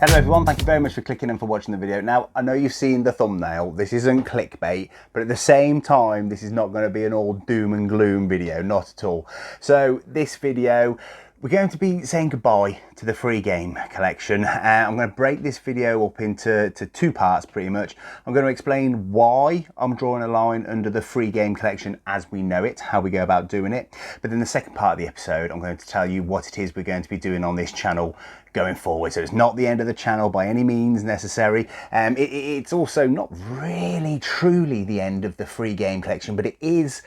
Hello everyone, thank you very much for clicking and for watching the video. Now, I know you've seen the thumbnail, this isn't clickbait, but at the same time, this is not going to be an all doom and gloom video, not at all. So this video, we're going to be saying goodbye to the free game collection. I'm going to break this video up into two parts pretty much. I'm going to explain why I'm drawing a line under the free game collection as we know it, how we go about doing it. But then the second part of the episode, I'm going to tell you what it is we're going to be doing on this channel going forward. So it's not the end of the channel by any means necessary. It's also not really truly the end of the free game collection, but it is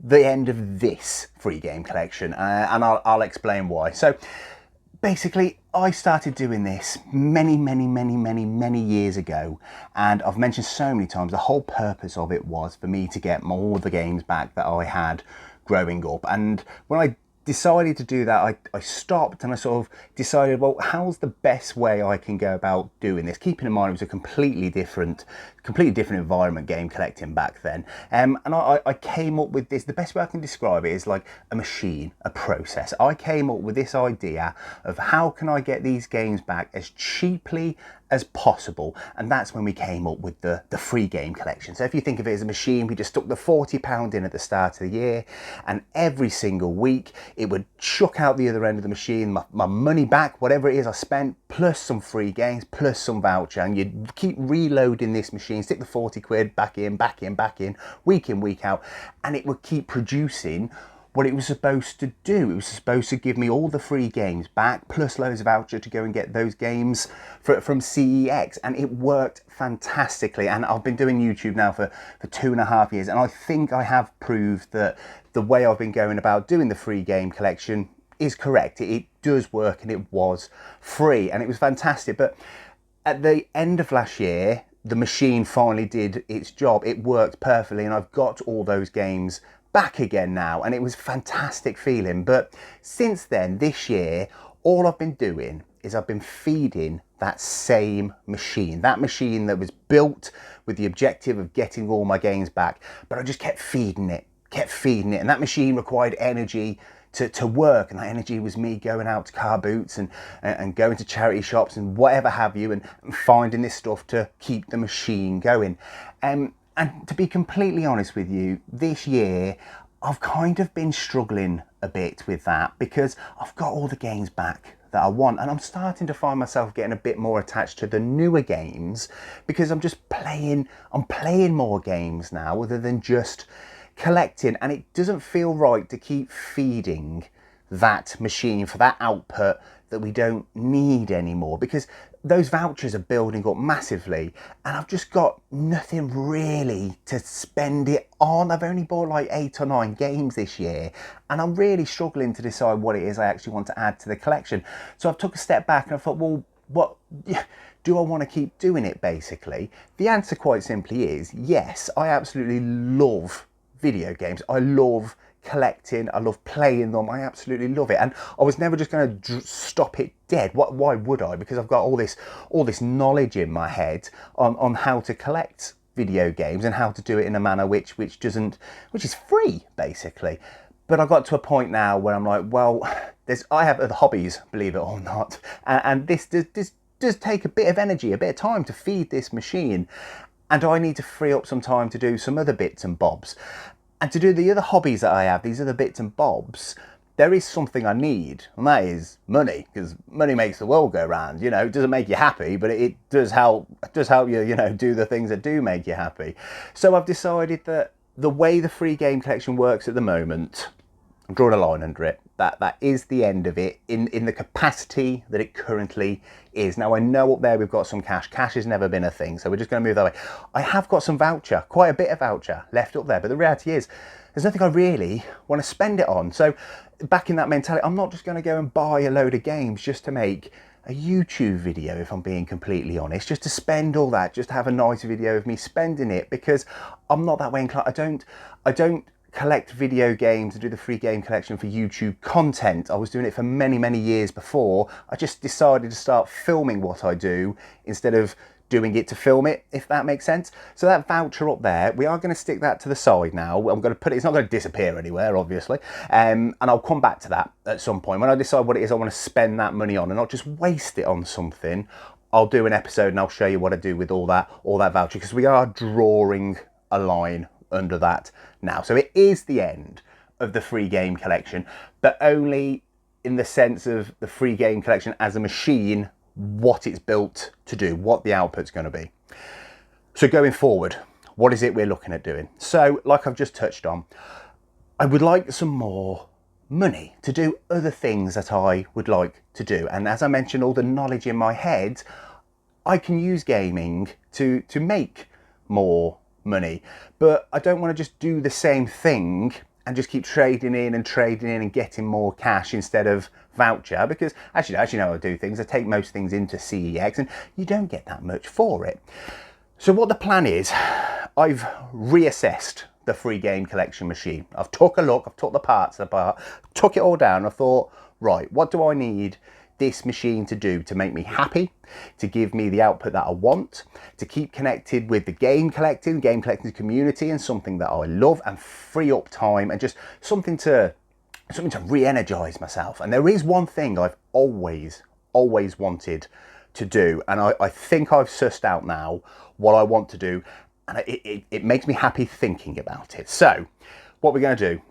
the end of this free game collection, and I'll explain why. So basically, I started doing this many years ago, and I've mentioned so many times the whole purpose of it was for me to get all the games back that I had growing up. And when I decided to do that, I stopped and I sort of decided, well, how's the best way I can go about doing this? Keeping in mind it was a completely different environment game collecting back then. And I came up with this, the best way I can describe it is like a machine, a process. I came up with this idea of how can I get these games back as cheaply as possible, and that's when we came up with the free game collection. So if you think of it as a machine, we just stuck the £40 in at the start of the year, and every single week it would chuck out the other end of the machine my money back, whatever it is I spent, plus some free games, plus some voucher, and you'd keep reloading this machine, stick the 40 quid back in, week in, week out, and it would keep producing what it was supposed to do. It was supposed to give me all the free games back, plus loads of voucher to go and get those games from CEX, and it worked fantastically. And I've been doing YouTube now for 2.5 years, and I think I have proved that the way I've been going about doing the free game collection is correct. It does work, and it was free, and it was fantastic. But at the end of last year, the machine finally did its job. It worked perfectly, and I've got all those games back again now, and it was a fantastic feeling. But since then, this year, all I've been doing is I've been feeding that same machine, that machine that was built with the objective of getting all my games back, but I just kept feeding it, and that machine required energy to work, and that energy was me going out to car boots and going to charity shops and whatever have you, and finding this stuff to keep the machine going. And to be completely honest with you, this year I've kind of been struggling a bit with that, because I've got all the games back that I want, and I'm starting to find myself getting a bit more attached to the newer games, because I'm playing more games now other than just collecting, and it doesn't feel right to keep feeding that machine for that output that we don't need anymore, because those vouchers are building up massively, and I've just got nothing really to spend it on. I've only bought like 8 or 9 games this year, and I'm really struggling to decide what it is I actually want to add to the collection. So I've took a step back and I thought, well, what do I want to keep doing it? Basically, the answer quite simply is yes. I absolutely love video games. I love collecting, I love playing them, I absolutely love it, and I was never just going to stop it dead. Why would I? Because I've got all this knowledge in my head on how to collect video games and how to do it in a manner which is free, basically. But I got to a point now where I'm like, well, I have other hobbies, believe it or not, and this does take a bit of energy, a bit of time to feed this machine, and I need to free up some time to do some other bits and bobs. And to do the other hobbies that I have, these other bits and bobs, there is something I need, and that is money, because money makes the world go round. You know, it doesn't make you happy, but it does help you, you know, do the things that do make you happy. So I've decided that the way the free game collection works at the moment, I'm drawing a line under it. That is the end of it in the capacity that it currently is. Now, I know up there we've got some cash. Cash has never been a thing, so we're just going to move that way. I have got some voucher, quite a bit of voucher left up there, but the reality is there's nothing I really want to spend it on. So back in that mentality, I'm not just going to go and buy a load of games just to make a YouTube video, if I'm being completely honest, just to spend all that, just to have a nice video of me spending it, because I'm not that way inclined. I don't collect video games and do the free game collection for YouTube content. I was doing it for many years before. I just decided to start filming what I do instead of doing it to film it, if that makes sense. So that voucher up there, we are going to stick that to the side now. I'm going to put it, it's not going to disappear anywhere, obviously. And I'll come back to that at some point when I decide what it is I want to spend that money on and not just waste it on something I'll do an episode and I'll show you what I do with all that voucher, because we are drawing a line under that now. So it is the end of the free game collection, but only in the sense of the free game collection as a machine, what it's built to do, what the output's going to be. So going forward, what is it we're looking at doing? So like I've just touched on, I would like some more money to do other things that I would like to do. And as I mentioned, all the knowledge in my head, I can use gaming to make more money. But I don't want to just do the same thing and just keep trading in and getting more cash instead of voucher, because as you know how I do things, I take most things into CEX and you don't get that much for it. So what the plan is, I've reassessed the free game collection machine. I've took a look, I've took the parts apart, took it all down. I thought, right, what do I need this machine to do to make me happy, to give me the output that I want, to keep connected with the game collecting community and something that I love, and free up time and just something to re-energize myself. And there is one thing I've always wanted to do, and I think I've sussed out now what I want to do, and it makes me happy thinking about it. So what we're going to do,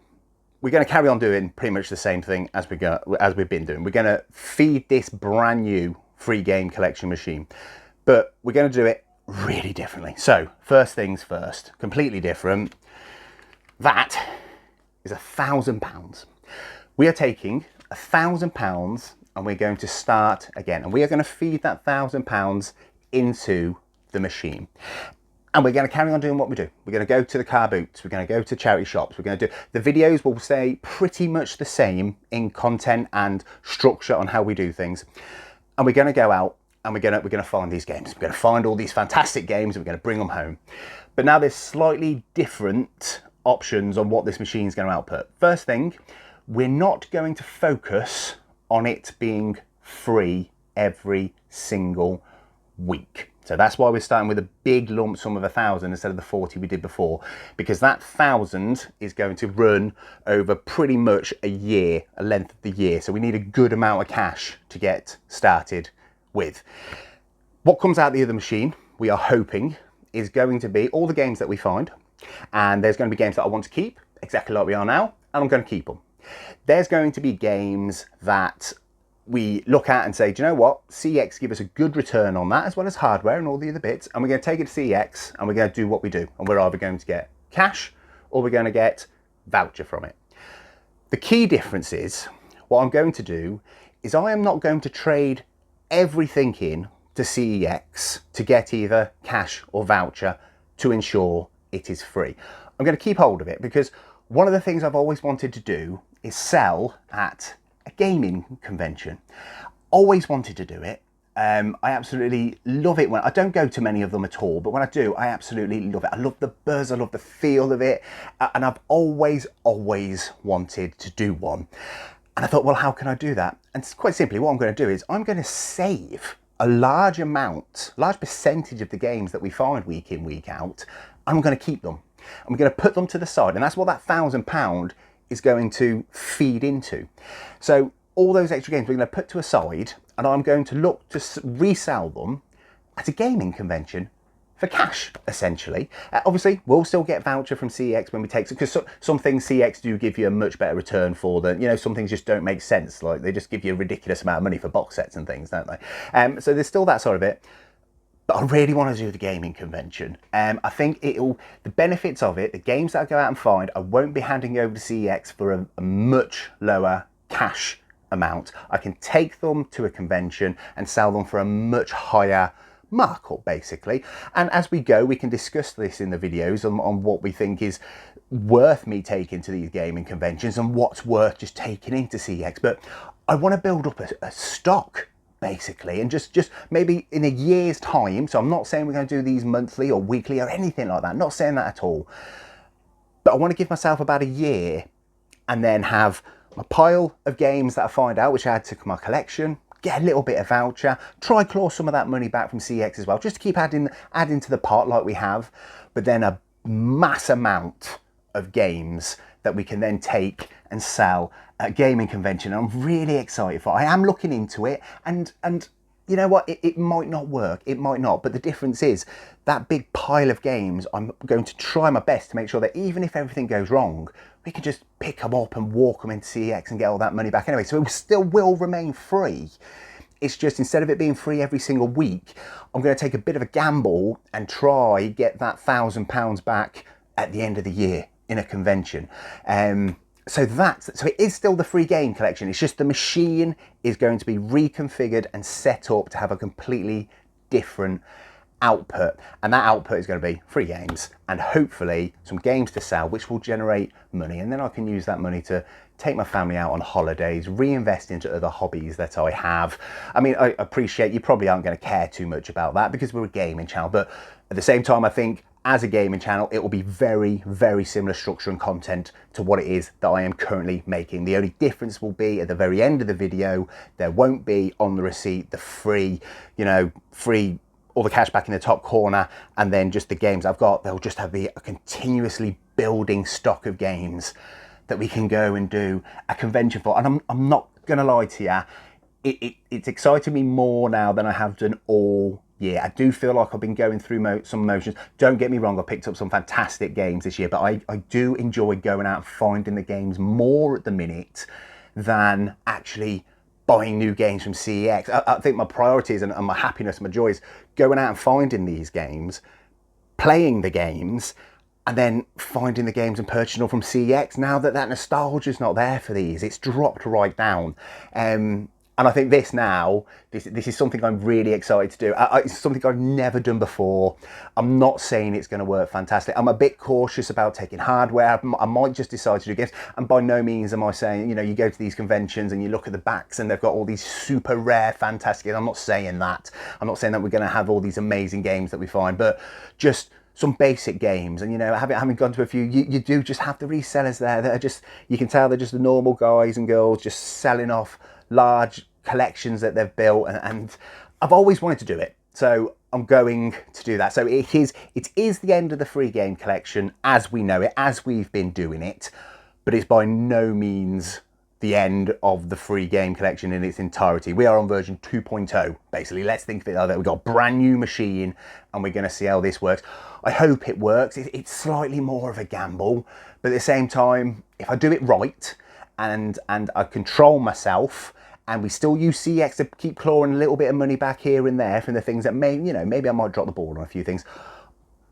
we're going to carry on doing pretty much the same thing as we've been doing. We're going to feed this brand new free game collection machine, but we're going to do it really differently. So first things first, completely different. That is £1,000. We are taking £1,000 and we're going to start again, and we are going to feed that £1,000 into the machine. And we're going to carry on doing what we do. We're going to go to the car boots. We're going to go to charity shops. We're going to do, the videos will stay pretty much the same in content and structure on how we do things. And we're going to go out and we're going to find these games. We're going to find all these fantastic games and we're going to bring them home. But now there's slightly different options on what this machine is going to output. First thing, we're not going to focus on it being free every single week. So that's why we're starting with a big lump sum of 1,000 instead of the 40 we did before, because that 1,000 is going to run over pretty much a year, a length of the year. So we need a good amount of cash to get started with. What comes out the other machine, we are hoping, is going to be all the games that we find. And there's going to be games that I want to keep, exactly like we are now, and I'm going to keep them. There's going to be games that we look at and say, do you know what? CEX give us a good return on that, as well as hardware and all the other bits. And we're going to take it to CEX and we're going to do what we do. And we're either going to get cash or we're going to get voucher from it. The key difference is, what I'm going to do is I am not going to trade everything in to CEX to get either cash or voucher to ensure it is free. I'm going to keep hold of it, because one of the things I've always wanted to do is sell at a gaming convention. Always wanted to do it. I absolutely love it when I don't go to many of them at all, but when I do, I absolutely love it. I love the buzz, I love the feel of it, and I've always wanted to do one. And I thought, well, how can I do that? And quite simply, what I'm going to do is I'm going to save a large percentage of the games that we find week in, week out. I'm going to keep them. I'm going to put them to the side, and that's what that £1,000 is going to feed into. So all those extra games we're going to put to a side, and I'm going to look to resell them at a gaming convention for cash, essentially. Obviously, we'll still get voucher from CEX when we take, because some things CEX do give you a much better return for than, you know, some things just don't make sense. Like they just give you a ridiculous amount of money for box sets and things, don't they? So there's still that sort of it. But I really want to do the gaming convention. I think the benefits of it, the games that I go out and find, I won't be handing over to CEX for a much lower cash amount. I can take them to a convention and sell them for a much higher markup, basically. And as we go, we can discuss this in the videos on what we think is worth me taking to these gaming conventions and what's worth just taking into CEX. But I want to build up a stock, basically, and just maybe in a year's time. So I'm not saying we're going to do these monthly or weekly or anything like that, not saying that at all, but I want to give myself about a year and then have a pile of games that I find out which add to my collection, get a little bit of voucher, try claw some of that money back from CEX as well, just to keep adding to the pot like we have, but then a mass amount of games that we can then take and sell at gaming convention. I'm really excited for it. I am looking into it, and you know what, it might not work, it might not, but the difference is that big pile of games, I'm going to try my best to make sure that even if everything goes wrong, we can just pick them up and walk them into CEX and get all that money back anyway. So it still will remain free. It's just, instead of it being free every single week, I'm going to take a bit of a gamble and try get that £1,000 back at the end of the year in a convention. So it is still the free game collection. It's just the machine is going to be reconfigured and set up to have a completely different output, and that output is going to be free games and hopefully some games to sell, which will generate money, and then I can use that money to take my family out on holidays, reinvest into other hobbies that I have. I mean, I appreciate you probably aren't going to care too much about that because we're a gaming channel, but at the same time, I think as a gaming channel, it will be very, very similar structure and content to what it is that I am currently making. The only difference will be at the very end of the video, there won't be on the receipt the free, all the cash back in the top corner, and then just the games I've got, they'll just be a continuously building stock of games that we can go and do a convention for. And I'm not gonna lie to you, it's excited me more now than I have done all year. I do feel like I've been going through some emotions. Don't get me wrong, I picked up some fantastic games this year, but I do enjoy going out and finding the games more at the minute than actually buying new games from CEX. I think my priorities and my happiness, my joy is going out and finding these games, playing the games, and then finding the games and purchasing them from CEX. Now that nostalgia's not there for these, it's dropped right down. And I think this is something I'm really excited to do. It's something I've never done before. I'm not saying it's going to work fantastic. I'm a bit cautious about taking hardware. I might just decide to do games. And by no means am I saying, you go to these conventions and you look at the backs and they've got all these super rare, fantastic games. I'm not saying that. I'm not saying that we're going to have all these amazing games that we find, but just some basic games. And having gone to a few, you do just have the resellers there that are just, you can tell they're just the normal guys and girls just selling off large collections that they've built, and I've always wanted to do it, so I'm going to do that. So it is the end of the free game collection as we know it, as we've been doing it, but it's by no means the end of the free game collection in its entirety. We are on version 2.0, basically. Let's think of it like that. We've got a brand new machine and we're going to see how this works. I hope it works. It's slightly more of a gamble, but at the same time, if I do it right and I control myself, and we still use CEX to keep clawing a little bit of money back here and there from the things that maybe I might drop the ball on a few things.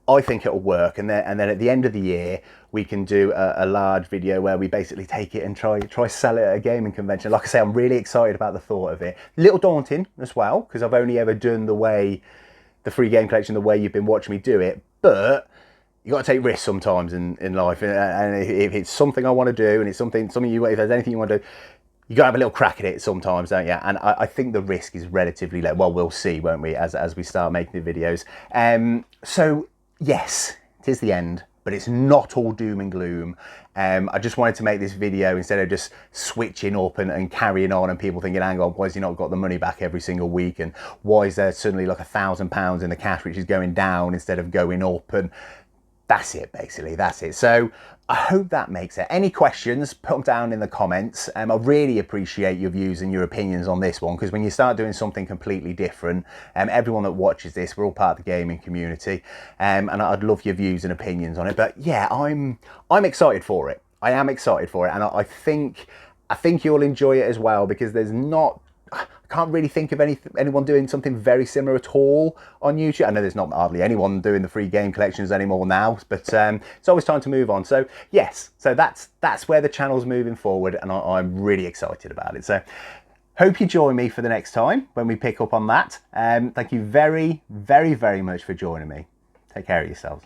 I think it'll work, and then at the end of the year we can do a large video where we basically take it and try sell it at a gaming convention. Like I say, I'm really excited about the thought of it. A little daunting as well, because I've only ever done the free game collection the way you've been watching me do it, but you got to take risks sometimes in life, and if it's something I want to do, and it's something if there's anything you want to do, you got to have a little crack at it sometimes, don't you? And I think the risk is relatively low. Well, we'll see, won't we, as we start making the videos. So yes, it is the end, but it's not all doom and gloom. I just wanted to make this video instead of just switching up and carrying on and people thinking, hang on, why has he not got the money back every single week? And why is there suddenly like £1,000 in the cash, which is going down instead of going up? And that's it, basically, that's it. So I hope that makes it. Any questions, put them down in the comments. I really appreciate your views and your opinions on this one, because when you start doing something completely different, everyone that watches this, we're all part of the gaming community, and I'd love your views and opinions on it. But yeah, I'm excited for it. I am excited for it, and I think you'll enjoy it as well, because I can't really think of anyone doing something very similar at all on YouTube. I know there's not hardly anyone doing the free game collections anymore now, but it's always time to move on. So yes, so that's where the channel's moving forward, and I'm really excited about it. So hope you join me for the next time when we pick up on that. Thank you very, very, very much for joining me. Take care of yourselves.